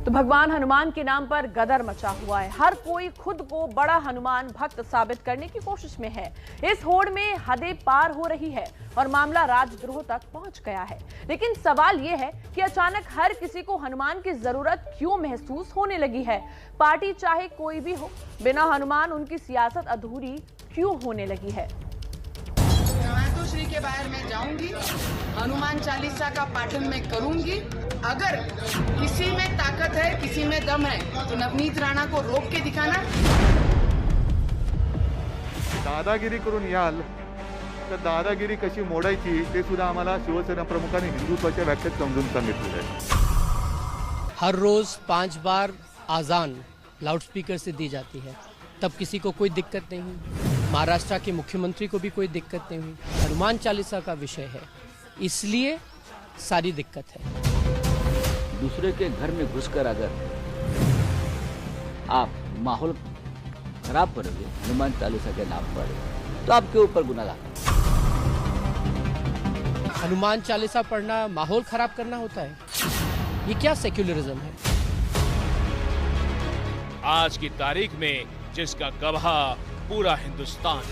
तो भगवान हनुमान के नाम पर गदर मचा हुआ है। हर कोई खुद को बड़ा हनुमान भक्त साबित करने की कोशिश में है। इस होड़ में हदें पार हो रही है और मामला राजद्रोह तक पहुंच गया है। लेकिन सवाल यह है कि अचानक हर किसी को हनुमान की जरूरत क्यों महसूस होने लगी है। पार्टी चाहे कोई भी हो, बिना हनुमान उनकी सियासत अधूरी क्यों होने लगी है। श्री के बाहर मैं जाऊंगी, हनुमान चालीसा का पाठन मैं करूंगी। अगर किसी में ताकत है, किसी में दम है, तो नवनीत राणा को रोक के दिखाना। दादागिरी करून याल तर दादागिरी कशी मोडायची ते सुद्धा आम्हाला शिवसेना प्रमुखांनी हिंदुत्वाच्या व्याख्येत समजून सांगितलेलं आहे। हर रोज 5 बार आजान लाउडस्पीकर से दी जाती है, तब किसी को कोई दिक्कत नहीं हुई। महाराष्ट्र के मुख्यमंत्री को भी कोई दिक्कत नहीं हुई। हनुमान चालीसा का विषय है, इसलिए सारी दिक्कत है। दूसरे के घर में घुसकर अगर आप माहौल खराब करोगे हनुमान चालीसा के नाम पर, तो आपके ऊपर गुनाह है। हनुमान चालीसा पढ़ना माहौल खराब करना होता है? ये क्या सेक्युलरिज्म है? आज की तारीख में जिसका गवाह पूरा हिंदुस्तान।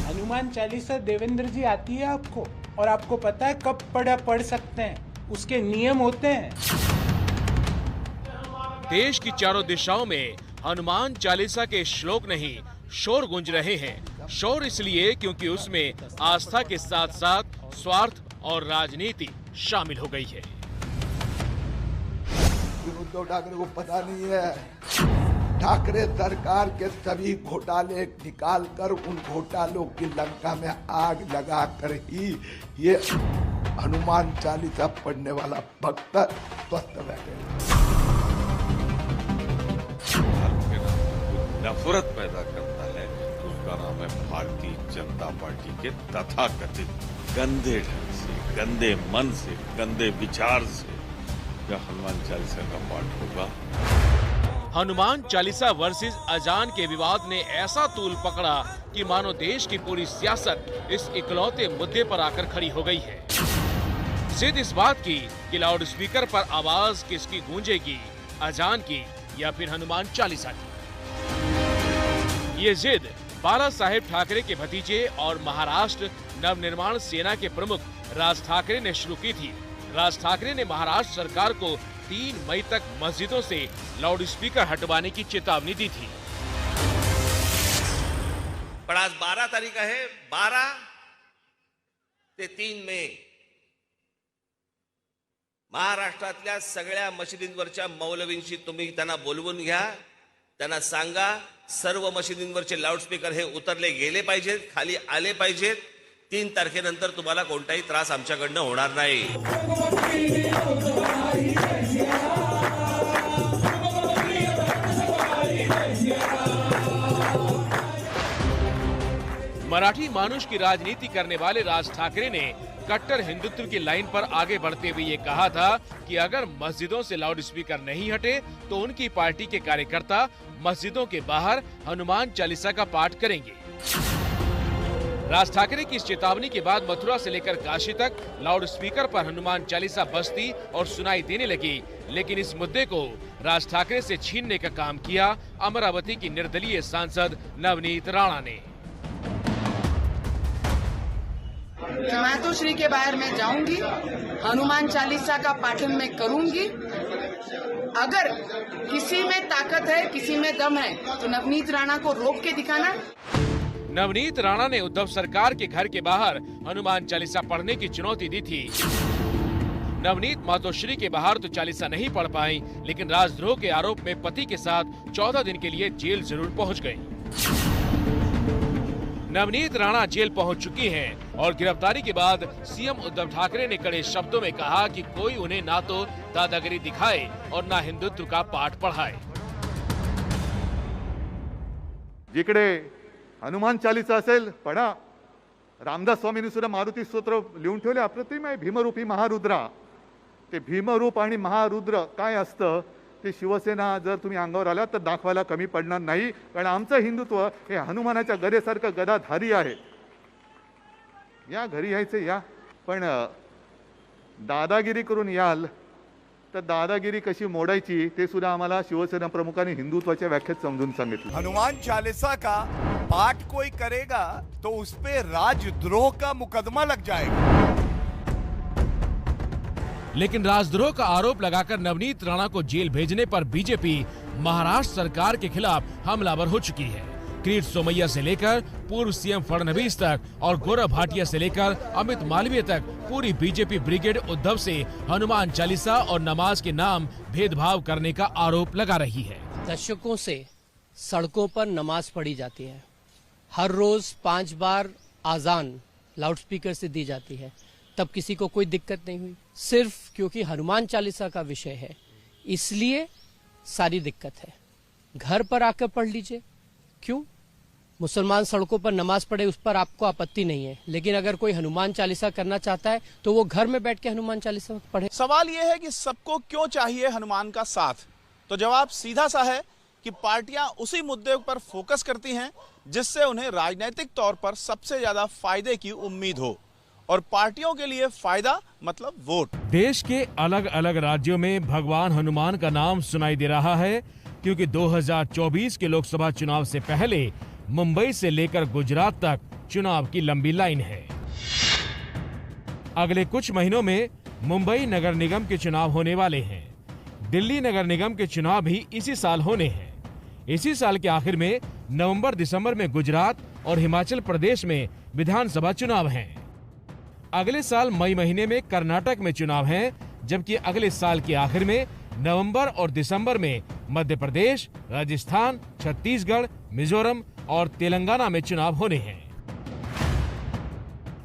हनुमान चालीसा देवेंद्र जी आती है आपको, और आपको पता है कब पढ़ सकते हैं, उसके नियम होते हैं। देश की चारों दिशाओं में हनुमान चालीसा के श्लोक नहीं, शोर गूंज रहे हैं। शोर इसलिए क्योंकि उसमें आस्था के साथ साथ स्वार्थ और राजनीति शामिल हो गई है। उद्धव ठाकरे को पता नहीं है, ठाकरे सरकार के सभी घोटाले निकाल कर उन घोटालों की लंका में आग लगा कर ही ये हनुमान चालीसा पढ़ने वाला भक्त स्वस्थ बैठे। नफरत पैदा करता है तो उसका नाम है भारतीय जनता पार्टी के तथाकथित गंदे ढंग से, गंदे मन से, गंदे विचार से यह हनुमान चालीसा का पाठ होगा। हनुमान चालीसा वर्सेस अजान के विवाद ने ऐसा तूल पकड़ा कि मानो देश की पूरी सियासत इस इकलौते मुद्दे पर आकर खड़ी हो गई है। जिद इस बात की कि लाउड स्पीकर पर आवाज किसकी गूंजेगी, अजान की या फिर हनुमान चालीसा की। ये जिद बाला साहेब ठाकरे के भतीजे और महाराष्ट्र नवनिर्माण सेना के प्रमुख राज ठाकरे ने शुरू की थी। राज ठाकरे ने महाराष्ट्र सरकार को 3 मई तक मस्जिदों से लाउड स्पीकर हटवाने की चेतावनी दी थी। पण आज 12 तारीख आहे, 12 ते 3 मे महाराष्ट्रातल्या सगळ्या मशिदींवरच्या मौलवींशी तुम्ही त्यांना बोलवून घ्या, त्यांना सांगा सर्व मशिदींवरचे लाऊडस्पीकर हे उतरले गेले पाहिजेत, खाली आले पाहिजेत। 3 तारखेनंतर तुम्हाला कोणताही त्रास आमच्याकडनं होणार नाही। मराठी मानुष की राजनीति करने वाले राज ठाकरे ने कट्टर हिंदुत्व की लाइन पर आगे बढ़ते हुए ये कहा था कि अगर मस्जिदों से लाउड स्पीकर नहीं हटे तो उनकी पार्टी के कार्यकर्ता मस्जिदों के बाहर हनुमान चालीसा का पाठ करेंगे। राज ठाकरे की इस चेतावनी के बाद मथुरा से लेकर काशी तक लाउड स्पीकर पर हनुमान चालीसा बजती और सुनाई देने लगी। लेकिन इस मुद्दे को राज ठाकरे से छीनने का काम किया अमरावती की निर्दलीय सांसद नवनीत राणा ने। मातोश्री के बाहर मैं जाऊंगी, हनुमान चालीसा का पाठन मैं करूंगी। अगर किसी में ताकत है, किसी में दम है, तो नवनीत राणा को रोक के दिखाना। नवनीत राणा ने उद्धव सरकार के घर के बाहर हनुमान चालीसा पढ़ने की चुनौती दी थी। नवनीत मातोश्री के बाहर तो चालीसा नहीं पढ़ पाई, लेकिन राजद्रोह के आरोप में पति के साथ 14 दिन के लिए जेल जरूर पहुंच गई। नवनीत राणा जेल पहुंच चुकी हैं और गिरफ्तारी के बाद सीएम उद्धव ठाकरे ने कड़े शब्दों में कहा कि कोई उन्हें ना तो दादागिरी दिखाए और ना हिंदुत्व का पाठ पढ़ाए। जिकडे हनुमान चालीसा असेल पढ़ा, रामदास स्वामींनी सुद्धा मारुती स्तोत्र लिहून ठेवले, अप्रतिम आहे, भीमरूपी महारुद्रा। ते भीमरूप आणि महारुद्र काय असतं ते शिवसेना जर तुम्ही अंगावर आला तर दाखवायला कमी पडणार नाही, कारण आमचं हिंदुत्व हे हनुमानाच्या गदेसारखं गदाधारी आहे. या घरी यायचे या, पण दादागिरी करून याल तर दादागिरी कशी मोडायची ते सुद्धा आम्हाला शिवसेना प्रमुखांनी हिंदुत्वाच्या व्याख्यात समजून सांगितलं. हनुमान चालीसा का पाठ कोई करेगा तो उस पे राजद्रोह का मुकदमा लग जाएगा. लेकिन राजद्रोह का आरोप लगाकर नवनीत राणा को जेल भेजने पर बीजेपी महाराष्ट्र सरकार के खिलाफ हमलावर हो चुकी है. किरीट सोमैया से लेकर पूर्व सीएम फडणवीस तक और गौरव भाटिया से लेकर अमित मालवीय तक पूरी बीजेपी ब्रिगेड उद्धव से हनुमान चालीसा और नमाज के नाम भेदभाव करने का आरोप लगा रही है. दशकों से सड़कों पर नमाज पढ़ी जाती है. हर रोज 5 बार आजान लाउडस्पीकर से दी जाती है, तब किसी को कोई दिक्कत नहीं हुई. सिर्फ क्योंकि हनुमान चालीसा का विषय है इसलिए सारी दिक्कत है. घर पर आकर पढ़ लीजिए. क्यों? मुसलमान सड़कों पर नमाज पढ़े उस पर आपको आपत्ति नहीं है, लेकिन अगर कोई हनुमान चालीसा करना चाहता है तो वो घर में बैठ के हनुमान चालीसा पढ़े. सवाल ये है कि सबको क्यों चाहिए हनुमान का साथ? तो जवाब सीधा सा है कि पार्टियां उसी मुद्दे पर फोकस करती हैं जिससे उन्हें राजनीतिक तौर पर सबसे ज्यादा फायदे की उम्मीद हो, और पार्टियों के लिए फायदा मतलब वोट. देश के अलग अलग राज्यों में भगवान हनुमान का नाम सुनाई दे रहा है, क्योंकि 2024 के लोकसभा चुनाव से पहले मुंबई से लेकर गुजरात तक चुनाव की लंबी लाइन है. अगले कुछ महीनों में मुंबई नगर निगम के चुनाव होने वाले हैं. दिल्ली नगर निगम के चुनाव भी इसी साल होने हैं. इसी साल के आखिर में नवंबर दिसंबर में गुजरात और हिमाचल प्रदेश में विधानसभा चुनाव हैं. अगले साल मई महीने में कर्नाटक में चुनाव हैं, जबकि अगले साल के आखिर में नवंबर और दिसंबर में मध्य प्रदेश, राजस्थान, छत्तीसगढ़, मिजोरम और तेलंगाना में चुनाव होने हैं.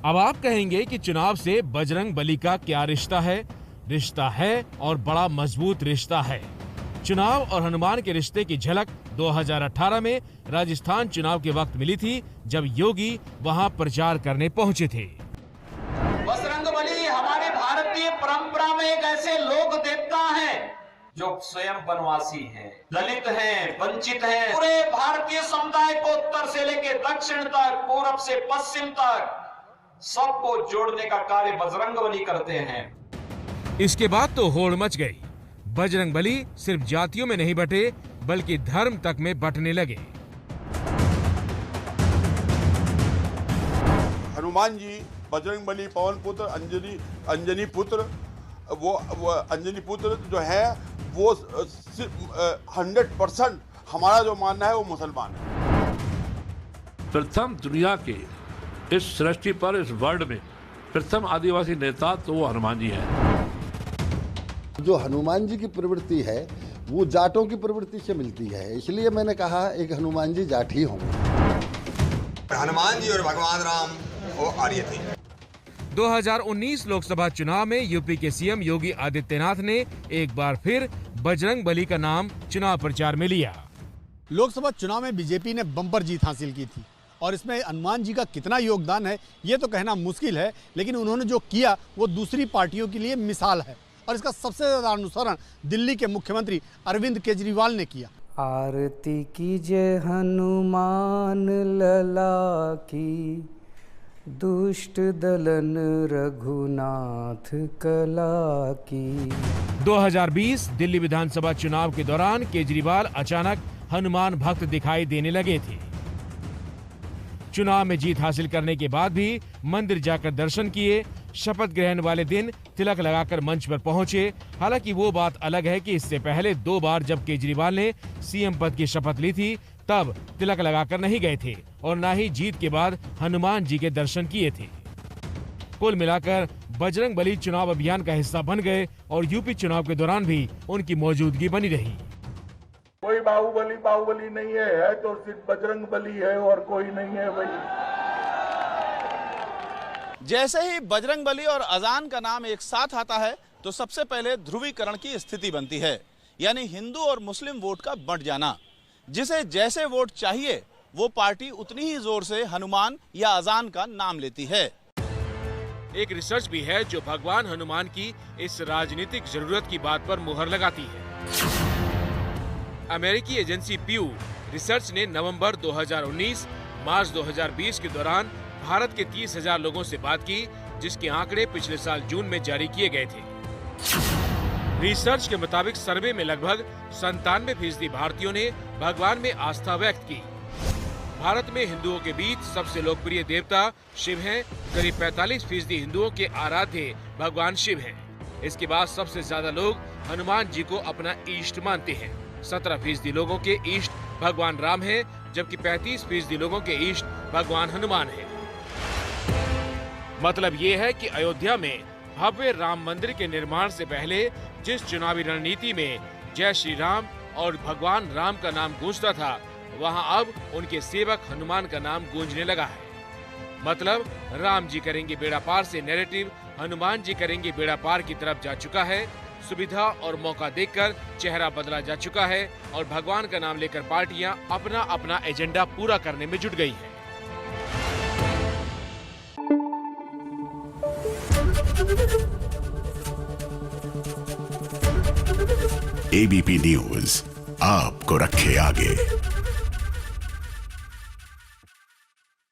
अब आप कहेंगे कि चुनाव से बजरंग बली का क्या रिश्ता है? रिश्ता है और बड़ा मजबूत रिश्ता है. चुनाव और हनुमान के रिश्ते की झलक 2018 में राजस्थान चुनाव के वक्त मिली थी, जब योगी वहां प्रचार करने पहुंचे थे. बजरंगबली हमारे भारतीय परंपरा में एक ऐसे लोक देवता हैं जो स्वयं वनवासी हैं, दलित हैं, वंचित हैं. पूरे भारतीय समुदाय को उत्तर से लेकर दक्षिण तक, पूरब से पश्चिम तक सबको जोड़ने का कार्य बजरंगबली करते हैं. इसके बाद तो होड़ मच गई. बजरंगबली सिर्फ जातियों में नहीं बटे, बल्कि धर्म तक में बंटने लगे. हनुमान जी, बजरंगबली, पवन पुत्र, अंजनी पुत्र, वो अंजनी पुत्र जो है वो 100% हमारा जो मानना है वो मुसलमान है. प्रथम दुनिया के इस सृष्टि पर, इस वर्ल्ड में प्रथम आदिवासी नेता तो वो हनुमान जी हैं. जो हनुमान जी की प्रवृत्ति है वो जाटों की प्रवृत्ति से मिलती है, इसलिए मैंने कहा एक हनुमान जी जाट ही होंगे. हनुमान जी और भगवान राम वो आर्य थे. 2019 लोकसभा चुनाव में यूपी के सीएम योगी आदित्यनाथ ने एक बार फिर बजरंग बली का नाम चुनाव प्रचार में लिया. लोकसभा चुनाव में बीजेपी ने बम्पर जीत हासिल की थी, और इसमें हनुमान जी का कितना योगदान है ये तो कहना मुश्किल है, लेकिन उन्होंने जो किया वो दूसरी पार्टियों के लिए मिसाल है, और इसका सबसे ज्यादा अनुसरण दिल्ली के मुख्यमंत्री अरविंद केजरीवाल ने किया. आरती कीजिए हनुमान लला की, दुष्ट दलन रघुनाथ कला की. 2020 दिल्ली विधानसभा चुनाव के दौरान केजरीवाल अचानक हनुमान भक्त दिखाई देने लगे थे. चुनाव में जीत हासिल करने के बाद भी मंदिर जाकर दर्शन किए. शपथ ग्रहण वाले दिन तिलक लगाकर मंच पर पहुंचे. हालांकि वो बात अलग है कि इससे पहले 2 बार जब केजरीवाल ने सीएम पद की शपथ ली थी तब तिलक लगाकर नहीं गए थे, और न ही जीत के बाद हनुमान जी के दर्शन किए थे. कुल मिलाकर बजरंग बली चुनाव अभियान का हिस्सा बन गए और यूपी चुनाव के दौरान भी उनकी मौजूदगी बनी रही. कोई बाहुबली नहीं है तो सिर्फ बजरंग बली है और कोई नहीं है भाई. जैसे ही बजरंगबली और अजान का नाम एक साथ आता है तो सबसे पहले ध्रुवीकरण की स्थिति बनती है, यानी हिंदू और मुस्लिम वोट का बंट जाना. जिसे जैसे वोट चाहिए वो पार्टी उतनी ही जोर से हनुमान या अजान का नाम लेती है. एक रिसर्च भी है जो भगवान हनुमान की इस राजनीतिक जरूरत की बात पर मुहर लगाती है। अमेरिकी एजेंसी प्यू रिसर्च ने नवंबर 2019, मार्च 2020 के दौरान भारत के 30,000 लोगों से बात की, जिसके आंकड़े पिछले साल जून में जारी किए गए थे। रिसर्च के मुताबिक सर्वे में लगभग 97% भारतीयों ने भगवान में आस्था व्यक्त की। भारत में हिंदुओं के बीच सबसे लोकप्रिय देवता शिव हैं। करीब 45% हिंदुओं के आराध्य भगवान शिव हैं। इसके बाद सबसे ज्यादा लोग हनुमान जी को अपना इष्ट मानते हैं। 17% लोगों के इष्ट भगवान राम हैं, जबकि 35% लोगों के इष्ट भगवान हनुमान हैं। मतलब ये है कि अयोध्या में भव्य राम मंदिर के निर्माण से पहले जिस चुनावी रणनीति में जय श्री राम और भगवान राम का नाम गूंजता था, वहां अब उनके सेवक हनुमान का नाम गूंजने लगा है। मतलब राम जी करेंगे बेड़ा पार से नैरेटिव हनुमान जी करेंगे बेड़ा पार की तरफ जा चुका है। सुविधा और मौका देखकर चेहरा बदला जा चुका है और भगवान का नाम लेकर पार्टियां अपना अपना एजेंडा पूरा करने में जुट गई हैं। ABP न्यूज आपको रखे आगे।